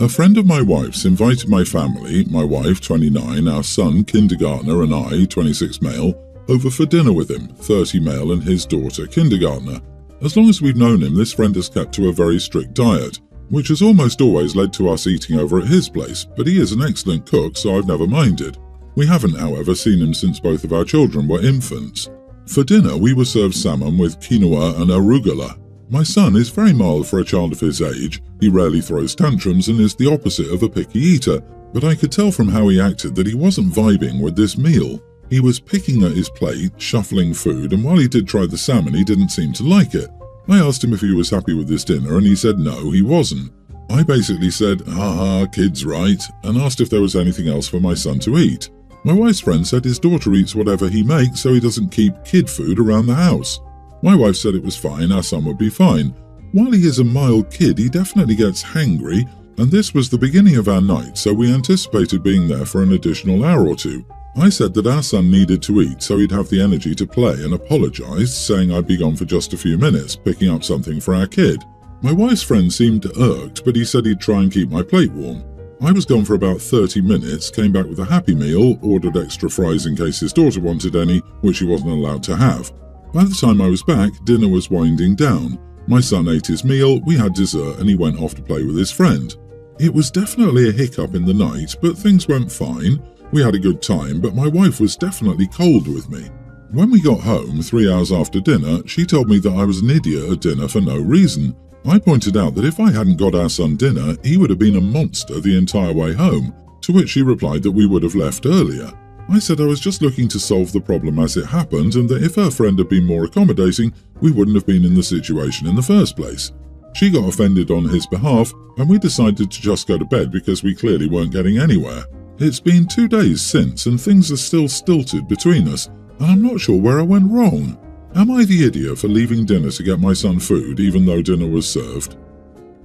A friend of my wife's invited my family, my wife, 29, our son, kindergartner, and I, 26 male, over for dinner with him, 30 male, and his daughter, kindergartner. As long as we've known him, this friend has kept to a very strict diet, which has almost always led to us eating over at his place, but he is an excellent cook, so I've never minded. We haven't, however, seen him since both of our children were infants. For dinner, we were served salmon with quinoa and arugula. My son is very mild for a child of his age. He rarely throws tantrums and is the opposite of a picky eater, but I could tell from how he acted that he wasn't vibing with this meal. He was picking at his plate, shuffling food, and while he did try the salmon, he didn't seem to like it. I asked him if he was happy with this dinner, and he said no, he wasn't. I basically said, haha, kid's right, and asked if there was anything else for my son to eat. My wife's friend said his daughter eats whatever he makes, so he doesn't keep kid food around the house. My wife said it was fine, our son would be fine. While he is a mild kid, he definitely gets hangry, and this was the beginning of our night, so we anticipated being there for an additional hour or two. I said that our son needed to eat so he'd have the energy to play and apologized, saying I'd be gone for just a few minutes, picking up something for our kid. My wife's friend seemed irked, but he said he'd try and keep my plate warm. I was gone for about 30 minutes, came back with a happy meal, ordered extra fries in case his daughter wanted any, which he wasn't allowed to have. By the time I was back, dinner was winding down. My son ate his meal, we had dessert, and he went off to play with his friend. It was definitely a hiccup in the night, but things went fine. We had a good time, but my wife was definitely cold with me. When we got home, 3 hours after dinner, she told me that I was an idiot at dinner for no reason. I pointed out that if I hadn't got our son dinner, he would have been a monster the entire way home, to which she replied that we would have left earlier. I said I was just looking to solve the problem as it happened, and that if her friend had been more accommodating, we wouldn't have been in the situation in the first place. She got offended on his behalf, and we decided to just go to bed because we clearly weren't getting anywhere. It's been 2 days since, and things are still stilted between us, and I'm not sure where I went wrong. Am I the idiot for leaving dinner to get my son food even though dinner was served?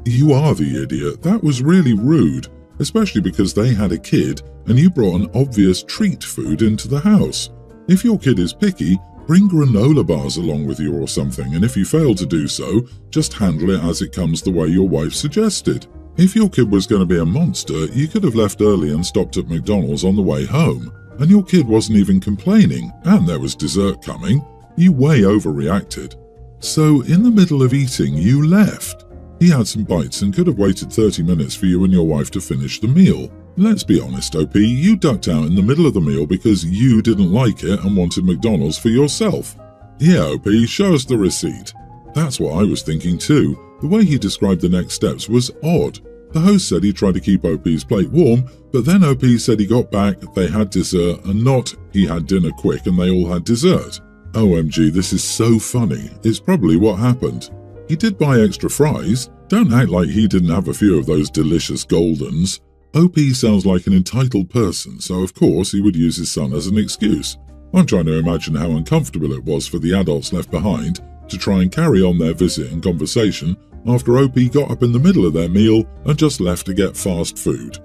You are the idiot. That was really rude, especially because they had a kid and you brought an obvious treat food into the house. If your kid is picky, bring granola bars along with you or something, and if you fail to do so, just handle it as it comes the way your wife suggested. If your kid was going to be a monster, you could have left early and stopped at McDonald's on the way home, and your kid wasn't even complaining, and there was dessert coming. You way overreacted. So, in the middle of eating, you left. He had some bites and could have waited 30 minutes for you and your wife to finish the meal. Let's be honest, OP, you ducked out in the middle of the meal because you didn't like it and wanted McDonald's for yourself. Yeah, OP, show us the receipt. That's what I was thinking too. The way he described the next steps was odd. The host said he tried to keep OP's plate warm, but then OP said he got back, they had dessert, and not he had dinner quick and they all had dessert. OMG, this is so funny. It's probably what happened. He did buy extra fries. Don't act like he didn't have a few of those delicious Goldens. OP sounds like an entitled person, so of course he would use his son as an excuse. I'm trying to imagine how uncomfortable it was for the adults left behind to try and carry on their visit and conversation after OP got up in the middle of their meal and just left to get fast food.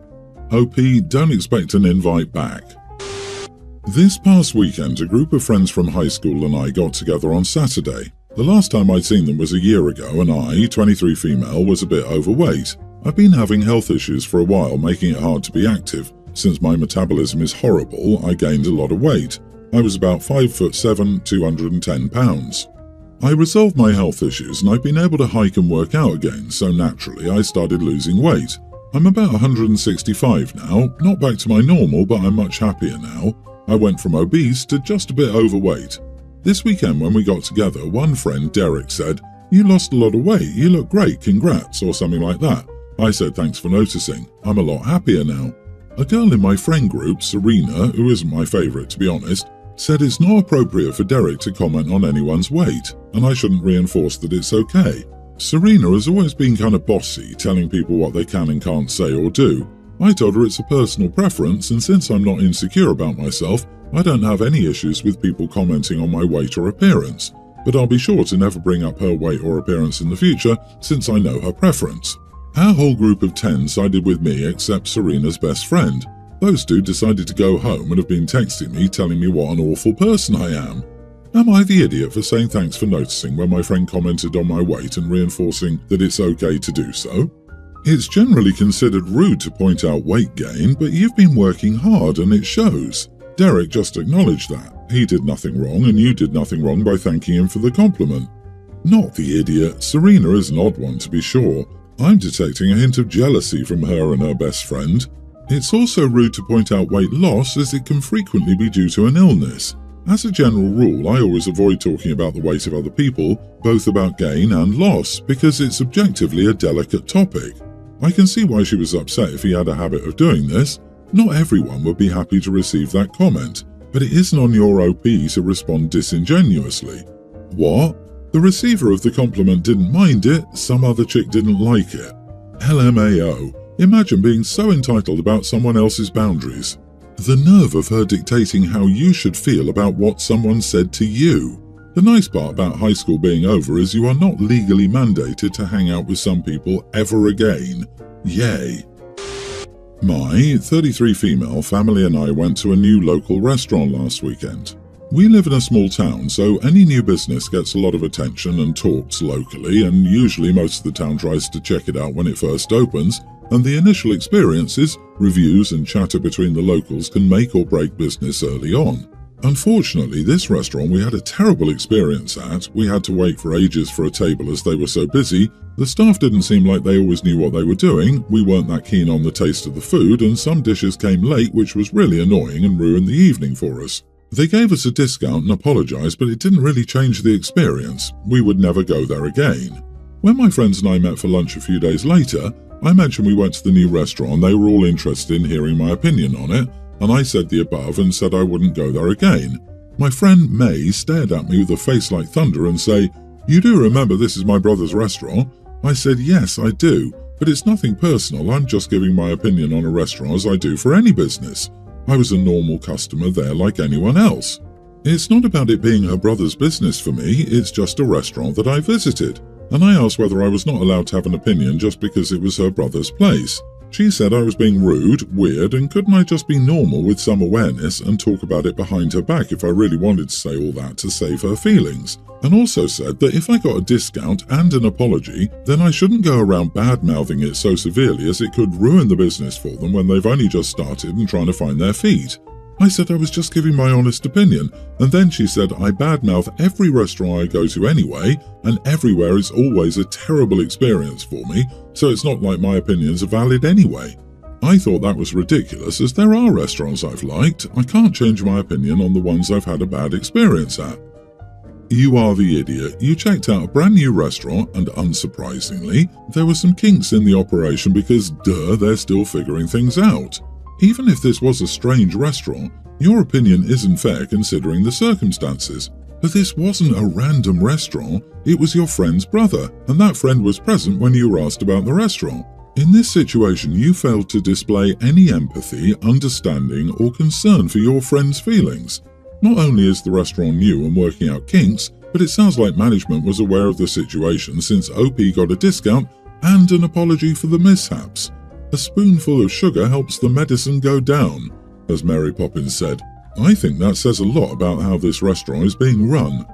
OP, don't expect an invite back. This past weekend, a group of friends from high school and I got together on Saturday. The last time I'd seen them was a year ago, and I, 23 female, was a bit overweight. I've been having health issues for a while, making it hard to be active. Since my metabolism is horrible, I gained a lot of weight. I was about 5'7", 210 pounds. I resolved my health issues and I've been able to hike and work out again, so naturally I started losing weight. I'm about 165 now, not back to my normal, but I'm much happier now. I went from obese to just a bit overweight. This weekend when we got together, one friend, Derek, said, "You lost a lot of weight, you look great, congrats," or something like that. I said thanks for noticing, I'm a lot happier now. A girl in my friend group, Serena, who isn't my favourite to be honest, said it's not appropriate for Derek to comment on anyone's weight, and I shouldn't reinforce that it's okay. Serena has always been kind of bossy, telling people what they can and can't say or do. I told her it's a personal preference, and since I'm not insecure about myself, I don't have any issues with people commenting on my weight or appearance, but I'll be sure to never bring up her weight or appearance in the future since I know her preference. Our whole group of 10 sided with me except Serena's best friend. Those two decided to go home and have been texting me telling me what an awful person I am. Am I the idiot for saying thanks for noticing when my friend commented on my weight and reinforcing that it's okay to do so? It's generally considered rude to point out weight gain, but you've been working hard and it shows. Derek just acknowledged that. He did nothing wrong and you did nothing wrong by thanking him for the compliment. Not the idiot. Serena is an odd one to be sure. I'm detecting a hint of jealousy from her and her best friend. It's also rude to point out weight loss, as it can frequently be due to an illness. As a general rule, I always avoid talking about the weight of other people, both about gain and loss, because it's objectively a delicate topic. I can see why she was upset if he had a habit of doing this. Not everyone would be happy to receive that comment, but it isn't on your OP to respond disingenuously. What? The receiver of the compliment didn't mind it, some other chick didn't like it. LMAO. Imagine being so entitled about someone else's boundaries. The nerve of her dictating how you should feel about what someone said to you. The nice part about high school being over is you are not legally mandated to hang out with some people ever again. Yay. My 33 female family and I went to a new local restaurant last weekend. We live in a small town, so any new business gets a lot of attention and talks locally, and usually most of the town tries to check it out when it first opens, and the initial experiences, reviews and chatter between the locals can make or break business early on. Unfortunately, this restaurant we had a terrible experience at. We had to wait for ages for a table as they were so busy. The staff didn't seem like they always knew what they were doing. We weren't that keen on the taste of the food, and some dishes came late, which was really annoying and ruined the evening for us. They gave us a discount and apologized, but it didn't really change the experience. We would never go there again. When my friends and I met for lunch a few days later, I mentioned we went to the new restaurant. They were all interested in hearing my opinion on it, and I said the above and said I wouldn't go there again. My friend May stared at me with a face like thunder and say, "You do remember this is my brother's restaurant?" I said, "Yes, I do, but it's nothing personal. I'm just giving my opinion on a restaurant as I do for any business. I was a normal customer there like anyone else. It's not about it being her brother's business for me, it's just a restaurant that I visited. And I asked whether I was not allowed to have an opinion just because it was her brother's place. She said I was being rude, weird, and couldn't I just be normal with some awareness and talk about it behind her back if I really wanted to say all that to save her feelings. And also said that if I got a discount and an apology, then I shouldn't go around bad-mouthing it so severely as it could ruin the business for them when they've only just started and trying to find their feet. I said I was just giving my honest opinion, and then she said I badmouth every restaurant I go to anyway, and everywhere is always a terrible experience for me, so it's not like my opinions are valid anyway. I thought that was ridiculous, as there are restaurants I've liked. I can't change my opinion on the ones I've had a bad experience at. You are the idiot. You checked out a brand new restaurant, and unsurprisingly, there were some kinks in the operation because, they're still figuring things out. Even if this was a strange restaurant, your opinion isn't fair considering the circumstances. But this wasn't a random restaurant, it was your friend's brother, and that friend was present when you were asked about the restaurant. In this situation, you failed to display any empathy, understanding, or concern for your friend's feelings. Not only is the restaurant new and working out kinks, but it sounds like management was aware of the situation since OP got a discount and an apology for the mishaps. A spoonful of sugar helps the medicine go down, as Mary Poppins said. I think that says a lot about how this restaurant is being run.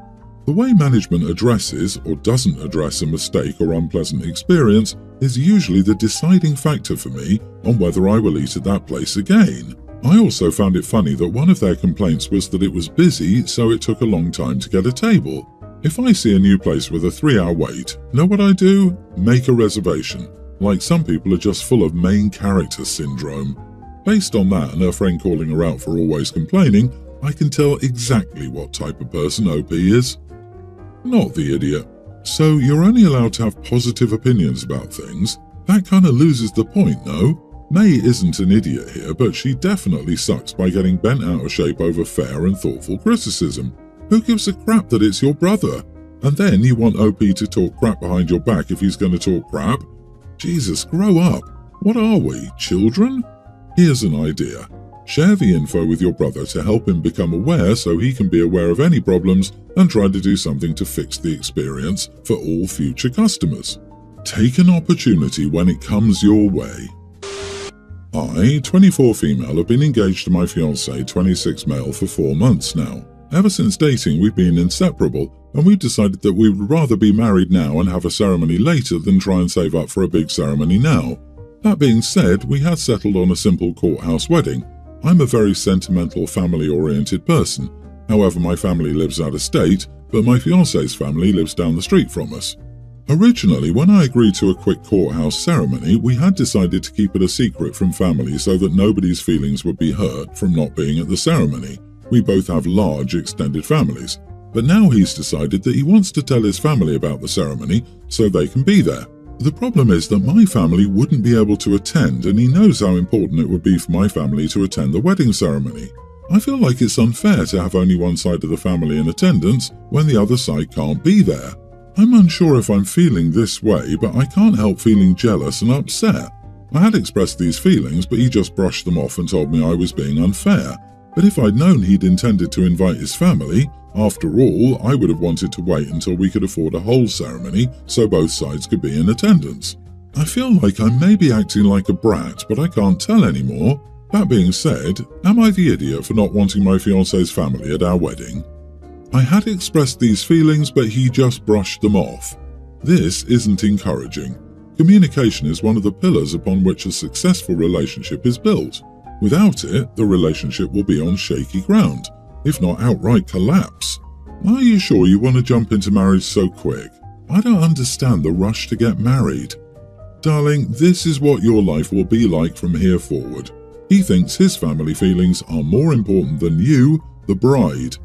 The way management addresses or doesn't address a mistake or unpleasant experience is usually the deciding factor for me on whether I will eat at that place again. I also found it funny that one of their complaints was that it was busy, so it took a long time to get a table. If I see a new place with a 3-hour wait, know what I do? Make a reservation. Like some people are just full of main character syndrome. Based on that and her friend calling her out for always complaining, I can tell exactly what type of person OP is. Not the idiot. So you're only allowed to have positive opinions about things? That kind of loses the point, no? May isn't an idiot here, but she definitely sucks by getting bent out of shape over fair and thoughtful criticism. Who gives a crap that it's your brother? And then you want OP to talk crap behind your back if he's going to talk crap? Jesus, grow up. What are we, children? Here's an idea. Share the info with your brother to help him become aware so he can be aware of any problems and try to do something to fix the experience for all future customers. Take an opportunity when it comes your way. I, 24 female, have been engaged to my fiancé, 26 male, for 4 months now. Ever since dating, we've been inseparable, and we've decided that we would rather be married now and have a ceremony later than try and save up for a big ceremony now. That being said, we had settled on a simple courthouse wedding. I'm a very sentimental, family-oriented person. However, my family lives out of state, but my fiancé's family lives down the street from us. Originally, when I agreed to a quick courthouse ceremony, we had decided to keep it a secret from family so that nobody's feelings would be hurt from not being at the ceremony. We both have large, extended families. But now he's decided that he wants to tell his family about the ceremony so they can be there. The problem is that my family wouldn't be able to attend, and he knows how important it would be for my family to attend the wedding ceremony. I feel like it's unfair to have only one side of the family in attendance when the other side can't be there. I'm unsure if I'm feeling this way, but I can't help feeling jealous and upset. I had expressed these feelings, but he just brushed them off and told me I was being unfair. But if I'd known he'd intended to invite his family, after all, I would have wanted to wait until we could afford a whole ceremony so both sides could be in attendance. I feel like I may be acting like a brat, but I can't tell anymore. That being said, am I the idiot for not wanting my fiancé's family at our wedding? I had expressed these feelings, but he just brushed them off. This isn't encouraging. Communication is one of the pillars upon which a successful relationship is built. Without it, the relationship will be on shaky ground, if not outright collapse. Are you sure you want to jump into marriage so quick? I don't understand the rush to get married. Darling, this is what your life will be like from here forward. He thinks his family feelings are more important than you, the bride.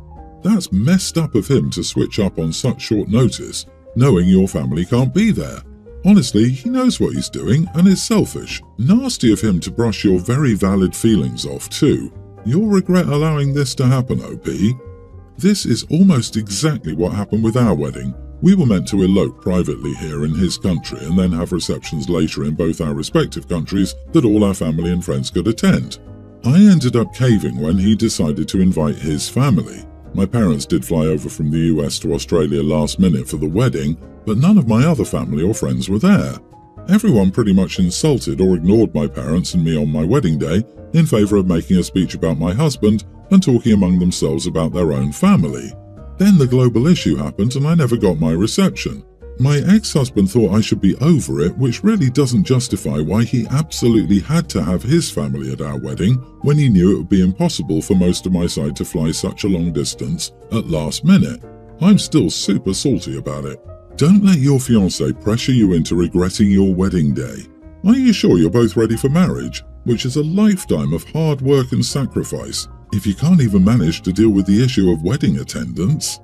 That's messed up of him to switch up on such short notice, knowing your family can't be there. Honestly, he knows what he's doing and is selfish. Nasty of him to brush your very valid feelings off too. You'll regret allowing this to happen, OP. This is almost exactly what happened with our wedding. We were meant to elope privately here in his country and then have receptions later in both our respective countries that all our family and friends could attend. I ended up caving when he decided to invite his family. My parents did fly over from the US to Australia last minute for the wedding, but none of my other family or friends were there. Everyone pretty much insulted or ignored my parents and me on my wedding day in favour of making a speech about my husband and talking among themselves about their own family. Then the global issue happened and I never got my reception. My ex-husband thought I should be over it, which really doesn't justify why he absolutely had to have his family at our wedding when he knew it would be impossible for most of my side to fly such a long distance at last minute. I'm still super salty about it. Don't let your fiancé pressure you into regretting your wedding day. Are you sure you're both ready for marriage, which is a lifetime of hard work and sacrifice, if you can't even manage to deal with the issue of wedding attendance?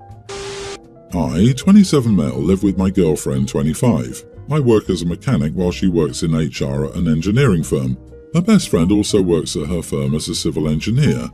I, 27 male, live with my girlfriend, 25. I work as a mechanic while she works in HR at an engineering firm. Her best friend also works at her firm as a civil engineer.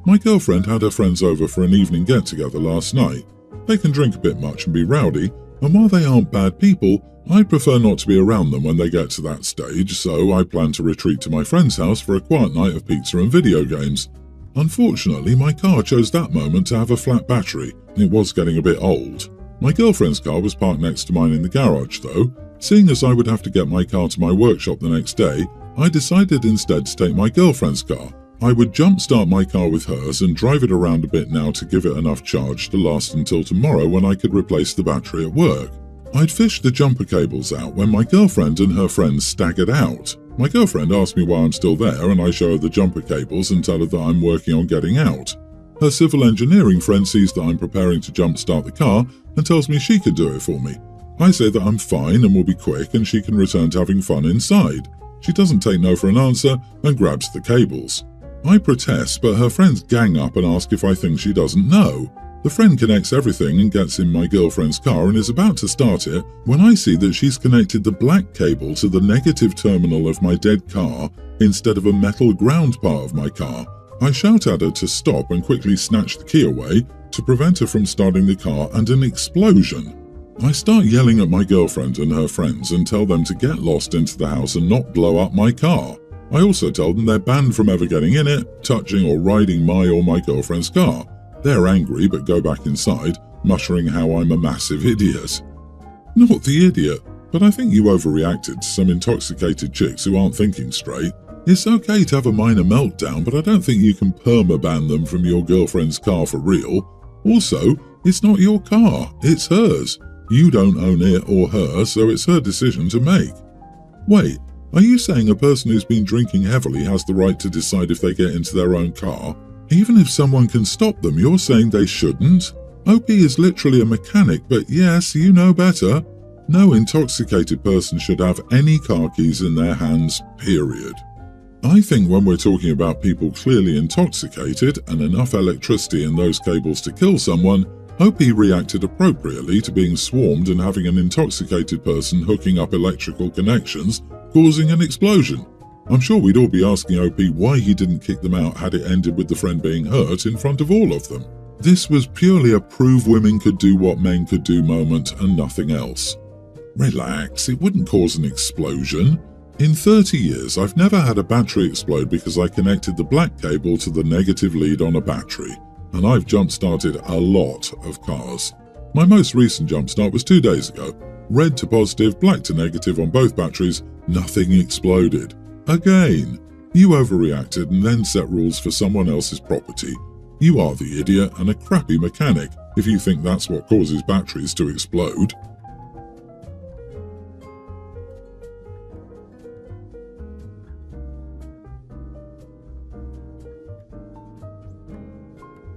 My girlfriend had her friends over for an evening get-together last night. They can drink a bit much and be rowdy, and while they aren't bad people, I prefer not to be around them when they get to that stage, so I plan to retreat to my friend's house for a quiet night of pizza and video games. Unfortunately, my car chose that moment to have a flat battery, and it was getting a bit old. My girlfriend's car was parked next to mine in the garage though. Seeing as I would have to get my car to my workshop the next day, I decided instead to take my girlfriend's car. I would jump-start my car with hers and drive it around a bit now to give it enough charge to last until tomorrow when I could replace the battery at work. I'd fished the jumper cables out when my girlfriend and her friends staggered out. My girlfriend asked me why I'm still there and I show her the jumper cables and tell her that I'm working on getting out. Her civil engineering friend sees that I'm preparing to jump-start the car and tells me she could do it for me. I say that I'm fine and will be quick and she can return to having fun inside. She doesn't take no for an answer and grabs the cables. I protest, but her friends gang up and ask if I think she doesn't know. The friend connects everything and gets in my girlfriend's car and is about to start it when I see that she's connected the black cable to the negative terminal of my dead car instead of a metal ground part of my car. I shout at her to stop and quickly snatch the key away to prevent her from starting the car and an explosion. I start yelling at my girlfriend and her friends and tell them to get lost into the house and not blow up my car. I also tell them they're banned from ever getting in it, touching or riding my or my girlfriend's car. They're angry but go back inside, muttering how I'm a massive idiot. Not the idiot, but I think you overreacted to some intoxicated chicks who aren't thinking straight. It's okay to have a minor meltdown, but I don't think you can perma-ban them from your girlfriend's car for real. Also, it's not your car, it's hers. You don't own it or her, so it's her decision to make. Wait, Are you saying a person who's been drinking heavily has the right to decide if they get into their own car? Even if someone can stop them, you're saying they shouldn't? OP is literally a mechanic, but yes, you know better. No intoxicated person should have any car keys in their hands, period. I think when we're talking about people clearly intoxicated and enough electricity in those cables to kill someone, OP reacted appropriately to being swarmed and having an intoxicated person hooking up electrical connections, causing an explosion. I'm sure we'd all be asking OP why he didn't kick them out had it ended with the friend being hurt in front of all of them. This was purely a prove women could do what men could do moment and nothing else. Relax, it wouldn't cause an explosion. In 30 years, I've never had a battery explode because I connected the black cable to the negative lead on a battery, and I've jump-started a lot of cars. My most recent jump-start was 2 days ago. Red to positive, black to negative on both batteries, nothing exploded. Again, you overreacted and then set rules for someone else's property. You are the idiot and a crappy mechanic if you think that's what causes batteries to explode.